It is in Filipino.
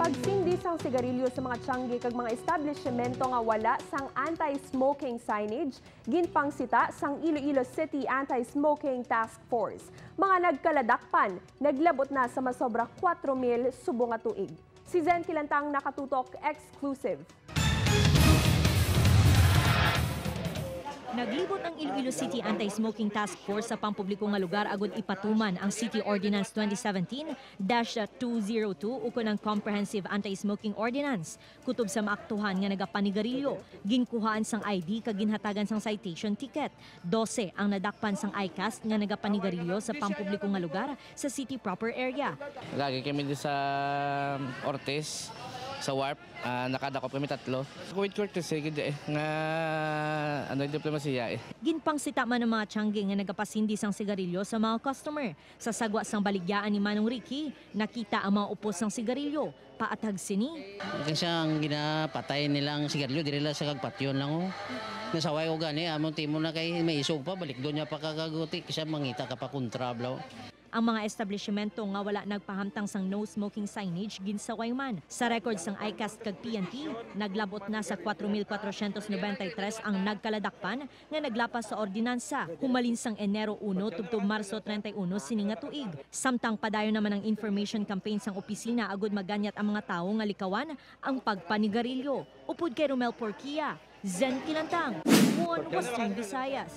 Pagpasindi sang sigarilyo sa mga tiangge kag mga establishmento nga wala sang anti-smoking signage, ginpangsita sang Iloilo City Anti-Smoking Task Force. Mga nagkaladakpan, naglabot na sa masobra 4,000 subong nga tuig. Si Zen Kilantang nakatutok exclusive. Naglibot ang Iloilo City Anti-Smoking Task Force sa pampublikong nga lugar agud ipatuman ang City Ordinance 2017-202 ukon ang Comprehensive Anti-Smoking Ordinance. Kutob sa maaktuhan nga Nagapanigarilyo, ginkuhaan sang ID kag ginhatagan sang citation ticket. 12 ang nadakpan sang ICAST nga Nagapanigarilyo sa pampublikong nga lugar sa city proper area. Lagi kami din sa Ortiz, sa Warp, nakadakop kami 3. With courtesy, nga diplomasiya. Ginpangsita man ng mga tiangge nga nagapasindi sang sigarilyo sa mga customer. Sa sagwa sang baligyaan ni Manong Ricky, nakita ang mga upos sang sigarilyo. Paatag sini. Kasi ang ginapatay nilang sigarilyo, di nila sa kagpatyon lang. Nasaway ko gani, among timo na kay may isog pa, balik doon niya pa kagaguti, kasi mangita ka pa kontrablaw. Ang mga establishmento nga wala nagpahamtang sang no smoking signage ginsaway man. Sa record sang ICAST kag PNP, naglabot na sa 4,493 ang nagkaladakpan nga naglapas sa ordinansa. Humalin sang Enero 1 tubtob Marso 31 sini nga tuig. Samtang padayon naman ang information campaign sang opisina agud maganyat ang mga tawo nga likawan ang pagpanigarilyo. Upod kay Romel Porquia, Zen Kilantang, Western Visayas.